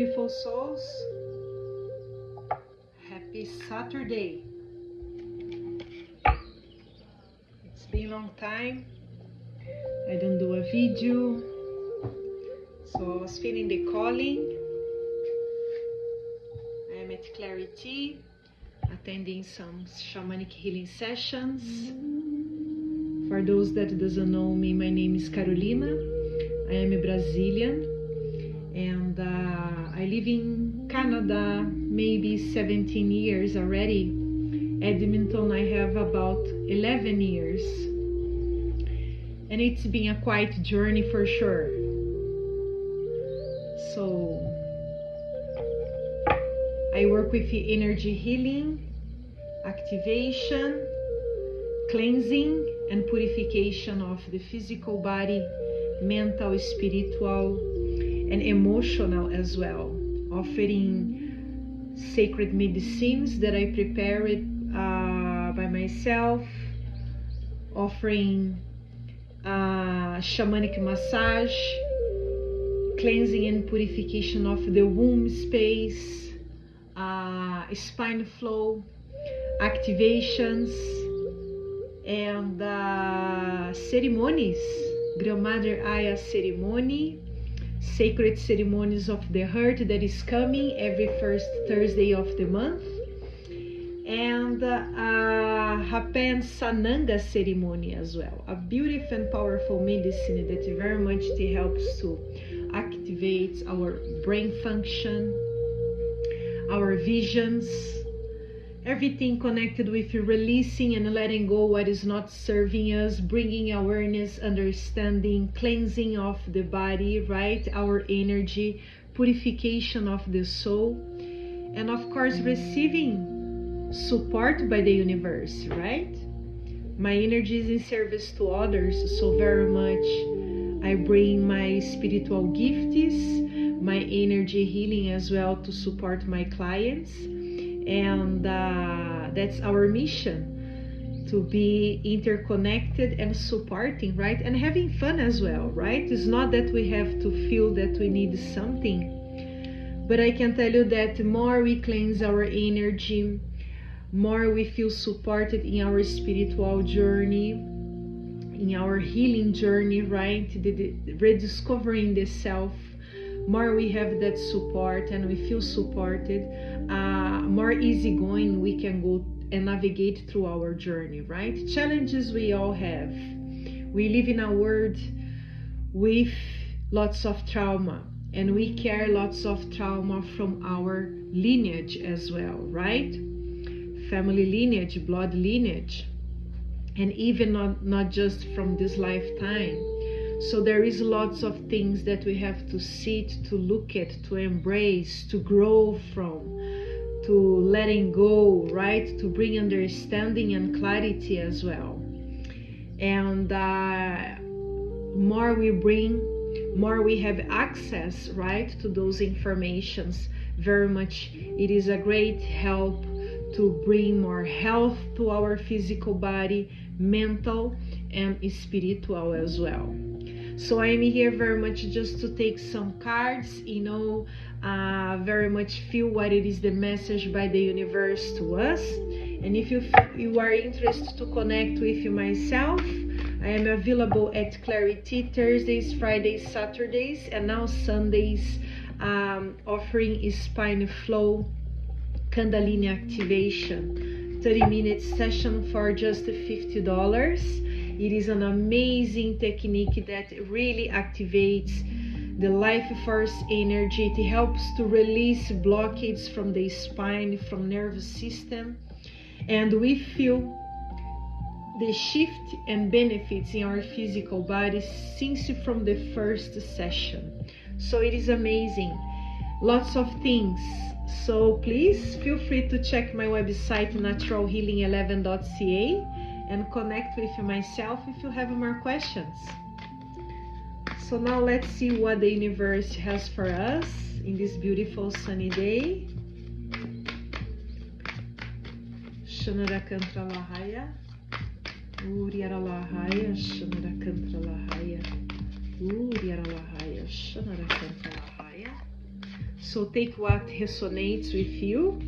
beautiful souls. Happy Saturday. It's been a long time. I don't do a video. So I was feeling the calling. I am at Clarity, attending some shamanic healing sessions. For those that doesn't know me, my name is Carolina. I am a Brazilian. And I live in Canada, maybe 17 years already. Edmonton, I have about 11 years. And it's been a quiet journey for sure. So, I work with energy healing, activation, cleansing, and purification of the physical body, mental, spiritual, and emotional as well, offering sacred medicines that I prepared by myself, offering shamanic massage, cleansing and purification of the womb space, spine flow, activations, and ceremonies, Grandmother Aya ceremony, sacred ceremonies of the heart that is coming every first Thursday of the month, and Hapen Sananga ceremony as well, a beautiful and powerful medicine that very much helps to activate our brain function, our visions, everything connected with releasing and letting go what is not serving us, bringing awareness, understanding, cleansing of the body, right? Our energy, purification of the soul, and of course receiving support by the universe, right? My energy is in service to others, so very much I bring my spiritual gifts, my energy healing as well to support my clients. And that's our mission, to be interconnected and supporting, right? And having fun as well, right? It's not that we have to feel that we need something, but I can tell you that the more we cleanse our energy, more we feel supported in our spiritual journey, in our healing journey, right? The rediscovering the self. More we have that support and we feel supported, more easygoing we can go and navigate through our journey, right? Challenges we all have. We live in a world with lots of trauma, and we carry lots of trauma from our lineage as well, right? Family lineage, blood lineage, and even not just from this lifetime. So there is lots of things that we have to sit, to look at, to embrace, to grow from, to letting go, right? To bring understanding and clarity as well. And more we bring, more we have access, right, to those informations. Very much it is a great help to bring more health to our physical body, mental and spiritual as well. So I am here very much just to take some cards, very much feel what it is the message by the universe to us. And if you are interested to connect with myself, I am available at Clarity Thursdays, Fridays, Saturdays, and now Sundays, offering spine flow, Kundalini activation, 30-minute session for just $50. It is an amazing technique that really activates the life force energy. It helps to release blockades from the spine, from nervous system, and we feel the shift and benefits in our physical bodies since from the first session. So it is amazing, lots of things. So please feel free to check my website naturalhealing11.ca and connect with myself if you have more questions. So now let's see what the universe has for us in this beautiful sunny day. Shanarakantra Lahaya, Uriara Lahaya, Shanarakantra Lahaya, Uriara Lahaya, Shanarakantra Lahaya, So take what resonates with you.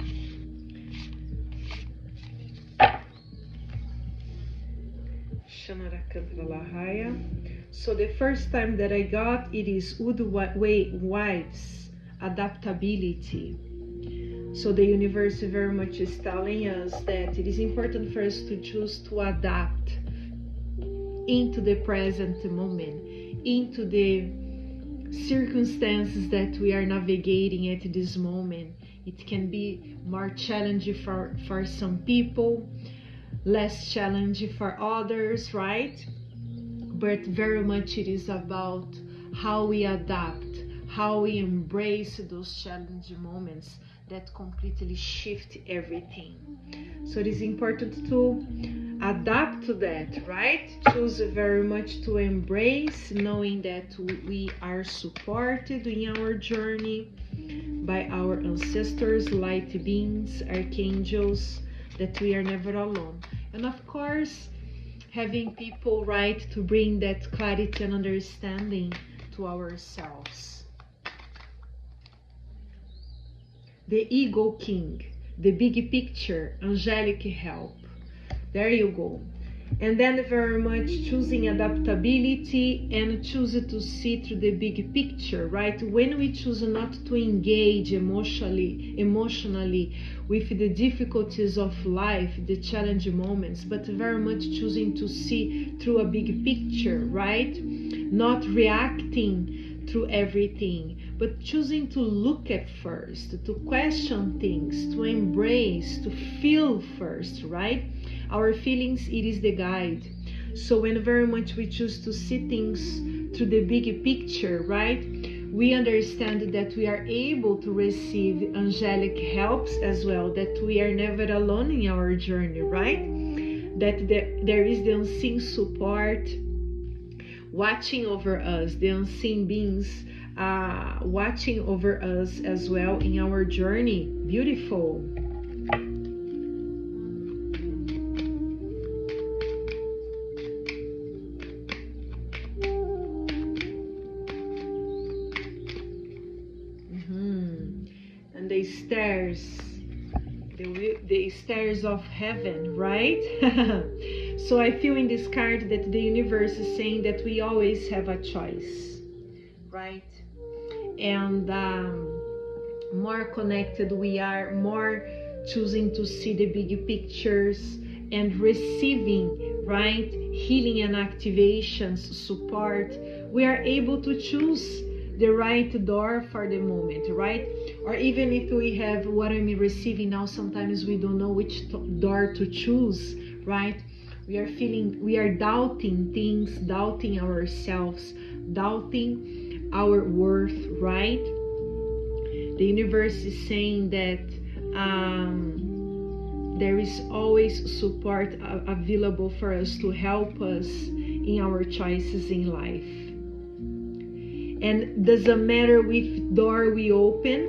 So the first time that I got it is Wife's adaptability. So the universe very much is telling us that it is important for us to choose to adapt into the present moment, into the circumstances that we are navigating at this moment. It can be more challenging for some people, less challenging for others, right? But very much it is about how we adapt, how we embrace those challenging moments that completely shift everything. So it is important to adapt to that, right? Choose very much to embrace, knowing that we are supported in our journey by our ancestors, light beings, archangels, that we are never alone. And of course, having people, right, to bring that clarity and understanding to ourselves. The Ego King, the big picture, angelic help. There you go. And then very much choosing adaptability and choose to see through the big picture, right? When we choose not to engage emotionally with the difficulties of life, the challenging moments, but very much choosing to see through a big picture, right? Not reacting through everything, but choosing to look at first, to question things, to embrace, to feel first, right? Our feelings, it is the guide. So when very much we choose to see things through the big picture, right, we understand that we are able to receive angelic helps as well, that we are never alone in our journey, right? That there is the unseen support watching over us, the unseen beings watching over us as well in our journey. Beautiful. And the stairs of heaven, right? So I feel in this card that the universe is saying that we always have a choice, right? And more connected we are, more choosing to see the big pictures and receiving, right, healing and activations, support, we are able to choose the right door for the moment, right? Or even if we have what I'm receiving now, sometimes we don't know which door to choose, right? We are doubting things, doubting ourselves, doubting our worth, right? The universe is saying that there is always support available for us to help us in our choices in life. And doesn't matter which door we open,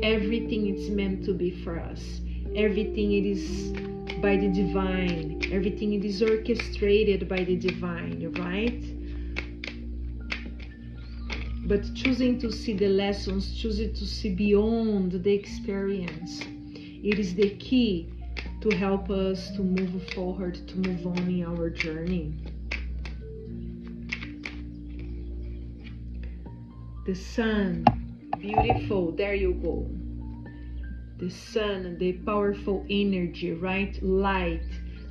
everything is meant to be for us. Everything it is by the divine. Everything it is orchestrated by the divine, right? But choosing to see the lessons, choosing to see beyond the experience, it is the key to help us to move forward, to move on in our journey. The sun, beautiful, there you go. The sun, the powerful energy, right? Light,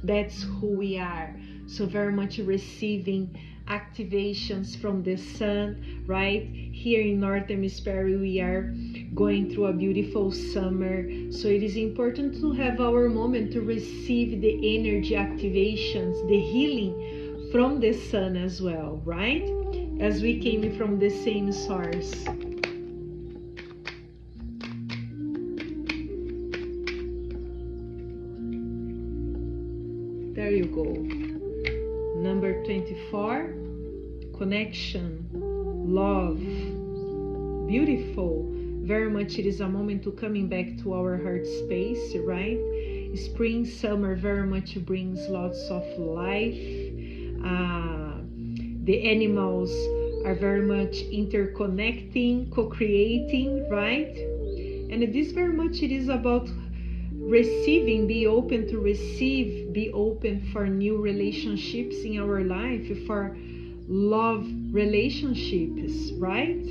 that's who we are. So very much receiving activations from the sun, right? Here in North Hemisphere, we are going through a beautiful summer. So it is important to have our moment to receive the energy activations, the healing from the sun as well, right? As we came from the same source. There you go. Number 24, connection, love, beautiful. Very much it is a moment to coming back to our heart space, right? Spring, summer very much brings lots of life. The animals are very much interconnecting, co-creating, right? And this very much, it is about receiving, be open to receive, be open for new relationships in our life, for love relationships, right?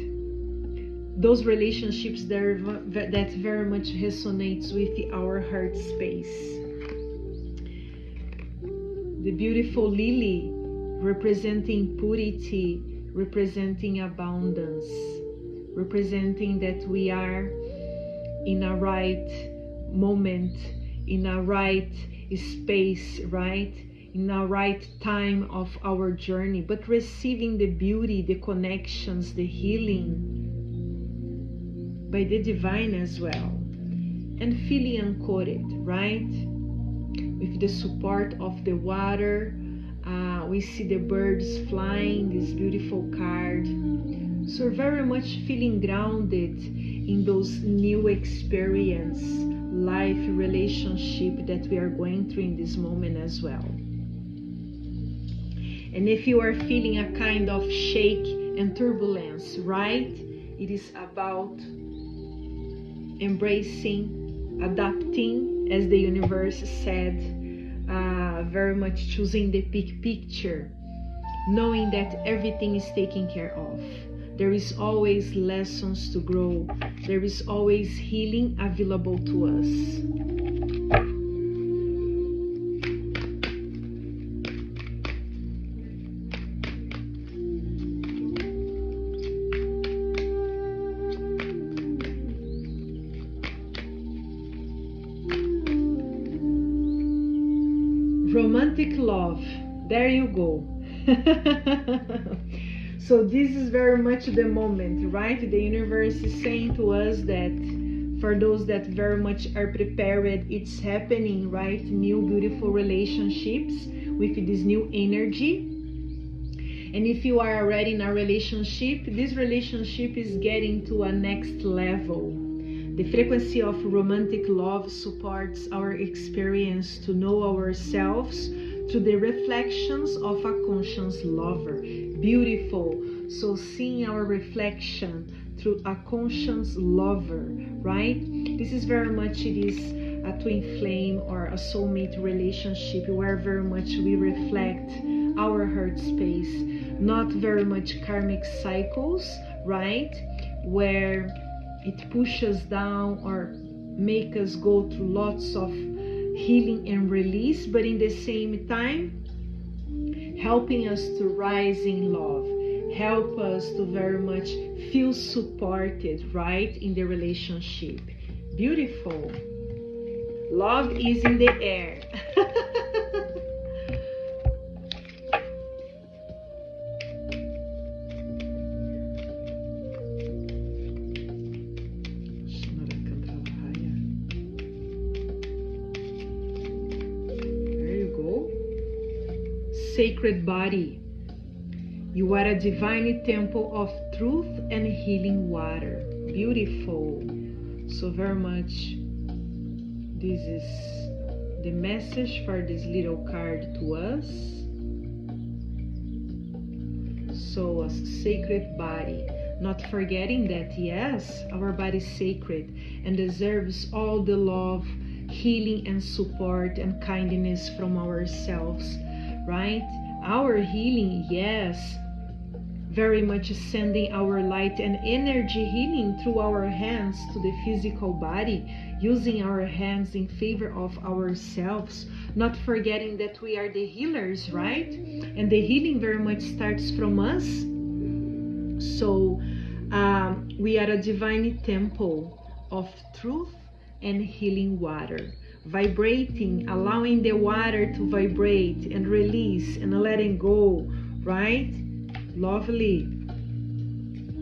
Those relationships that very much resonates with our heart space. The beautiful lily representing purity, representing abundance, representing that we are in a right moment, in a right space, right? In a right time of our journey, but receiving the beauty, the connections, the healing by the divine as well, and feeling anchored, right? With the support of the water, we see the birds flying, this beautiful card. So very much feeling grounded in those new experience, life, relationship that we are going through in this moment as well. And if you are feeling a kind of shake and turbulence, right? It is about embracing, adapting, as the universe said, very much choosing the big picture, knowing that everything is taken care of. There is always lessons to grow. There is always healing available to us. Romantic love, there you go. So this is very much the moment, right? The universe is saying to us that for those that very much are prepared, it's happening, right? New beautiful relationships with this new energy. And if you are already in a relationship, this relationship is getting to a next level. The frequency of romantic love supports our experience to know ourselves through the reflections of a conscious lover. Beautiful. So seeing our reflection through a conscious lover, right? This is very much, it is a twin flame or a soulmate relationship where very much we reflect our heart space, not very much karmic cycles, right? Where it pushes down or make us go through lots of healing and release, but in the same time helping us to rise in love, help us to very much feel supported, right, in the relationship. Beautiful. Love is in the air. Sacred body, you are a divine temple of truth and healing water. Beautiful. So very much this is the message for this little card to us. So a sacred body, not forgetting that yes, our body is sacred and deserves all the love, healing and support and kindness from ourselves, right? Our healing, yes, very much sending our light and energy healing through our hands to the physical body, using our hands in favor of ourselves, not forgetting that we are the healers, right? And the healing very much starts from us. So we are a divine temple of truth and healing water, vibrating, allowing the water to vibrate and release and letting go, right? Lovely.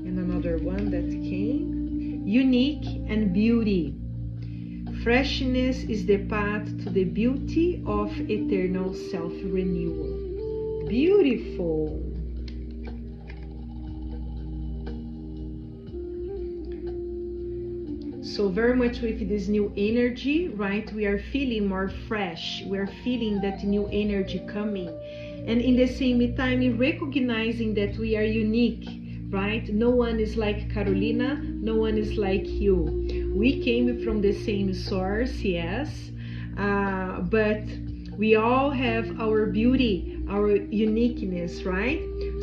And another one that came, unique and beauty. Freshness is the path to the beauty of eternal self-renewal. Beautiful. So very much with this new energy, right? We are feeling more fresh. We are feeling that new energy coming. And in the same time, recognizing that we are unique, right? No one is like Carolina, no one is like you. We came from the same source, yes, but we all have our beauty, our uniqueness, right?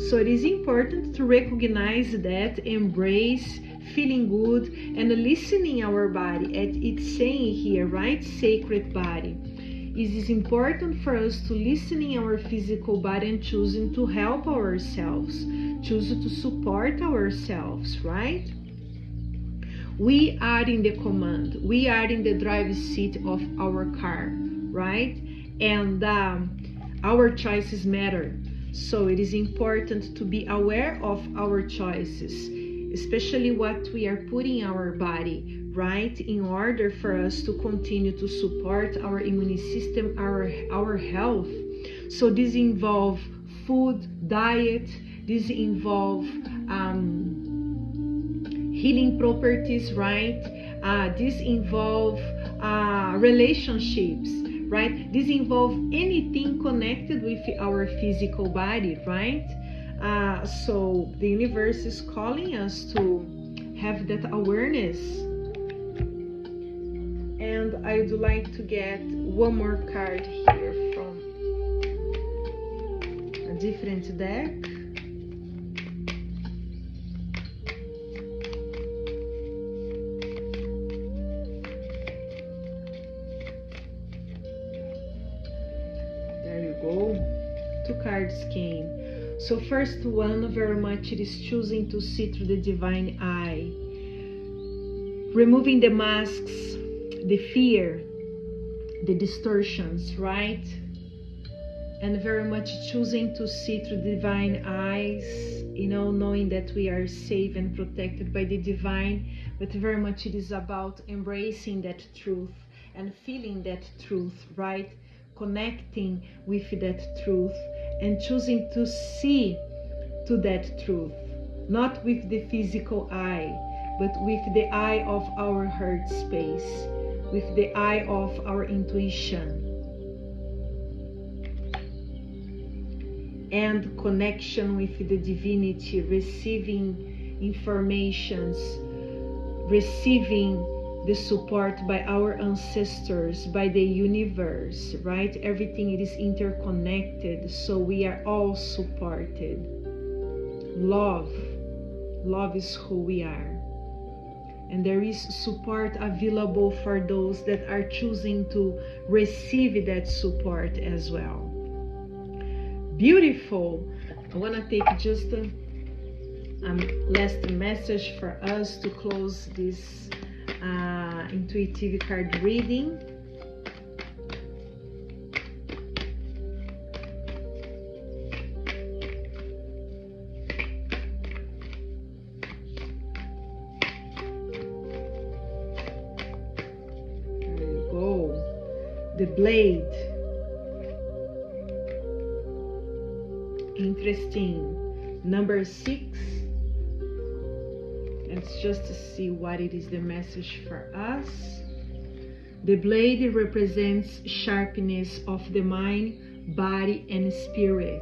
So it is important to recognize that, embrace feeling good and listening our body. It's saying here, right? Sacred body. It is important for us to listening our physical body and choosing to help ourselves, choosing to support ourselves, right? We are in the command. We are in the driver's seat of our car, right? And our choices matter. So it is important to be aware of our choices, especially what we are putting in our body, right? In order for us to continue to support our immune system, our health. So this involves food, diet, this involves healing properties, right? This involves relationships, right? This involves anything connected with our physical body, right? So the universe is calling us to have that awareness. And I would like to get one more card here from a different deck. There you go. Two cards came. So first one, very much, it is choosing to see through the divine eye, removing the masks, the fear, the distortions, right? And very much choosing to see through divine eyes, you know, knowing that we are safe and protected by the divine, but very much it is about embracing that truth and feeling that truth, right? Connecting with that truth and choosing to see to that truth, not with the physical eye, but with the eye of our heart space, with the eye of our intuition and connection with the divinity, receiving informations, receiving the support by our ancestors, by the universe, right? Everything, it is interconnected, so we are all supported. Love is who we are, and there is support available for those that are choosing to receive that support as well. Beautiful. I want to take just a last message for us to close this intuitive card reading. There you go. The blade. Interesting. Number 6. Let's just see what it is the message for us. The blade represents sharpness of the mind, body, and spirit.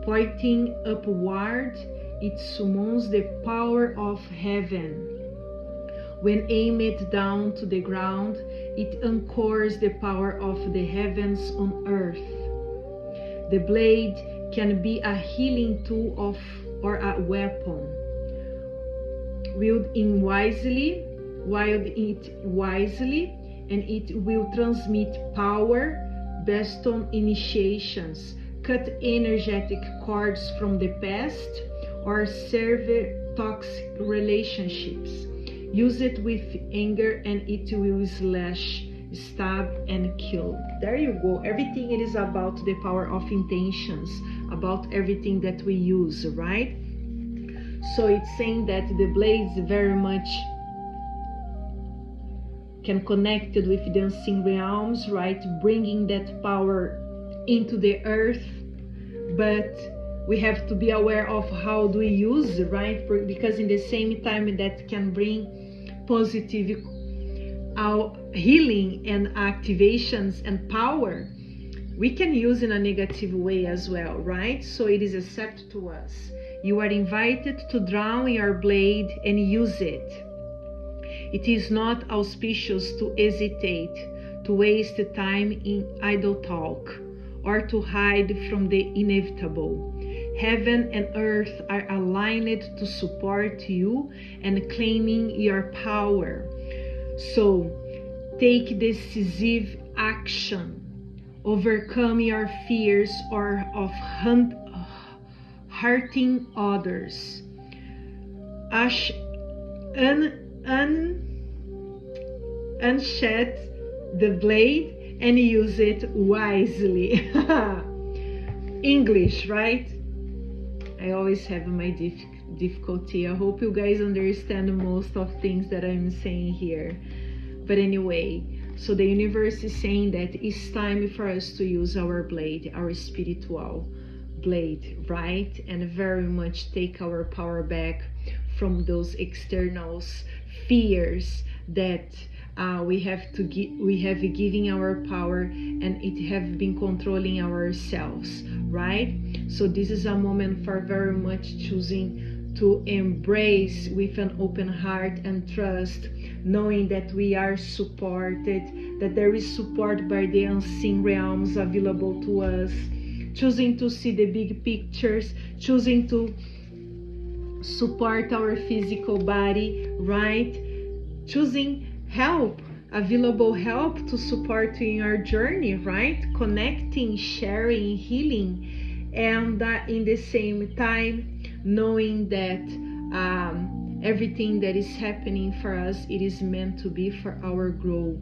Pointing upward, it summons the power of heaven. When aimed down to the ground, it anchors the power of the heavens on earth. The blade can be a healing tool or a weapon. Wield it wisely, and it will transmit power based on initiations, cut energetic cords from the past, or sever toxic relationships. Use it with anger and it will slash, stab, and kill. There you go. Everything, it is about the power of intentions, about everything that we use, right? So it's saying that the blades very much can connect with the unseen realms, right? Bringing that power into the earth, but we have to be aware of how do we use, right? Because in the same time that can bring positive healing and activations and power, we can use in a negative way as well, right? So it is accepted to us. You are invited to draw your blade and use it. It is not auspicious to hesitate, to waste time in idle talk, or to hide from the inevitable. Heaven and earth are aligned to support you and claiming your power. So take decisive action. Overcome your fears or of hurting others. Unshed the blade and use it wisely. English, right? I always have my difficulty. I hope you guys understand most of things that I'm saying here. But anyway, so the universe is saying that it's time for us to use our blade, our spiritual blade, right? And very much take our power back from those external fears that we have given our power, and it have been controlling ourselves, right? So this is a moment for very much choosing to embrace with an open heart and trust, knowing that we are supported, that there is support by the unseen realms available to us, choosing to see the big pictures, choosing to support our physical body, right? Choosing help, available help to support in your journey, right? Connecting, sharing, healing, and in the same time knowing that everything that is happening for us, it is meant to be for our growth,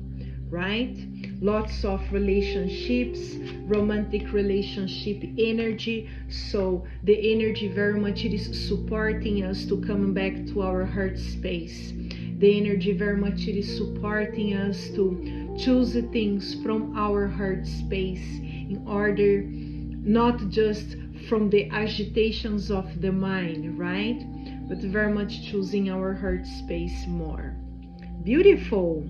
right? Lots of relationships, romantic relationship energy. So the energy very much, it is supporting us to come back to our heart space. The energy very much, it is supporting us to choose the things from our heart space, in order not just from the agitations of the mind, right? But very much choosing our heart space more. Beautiful.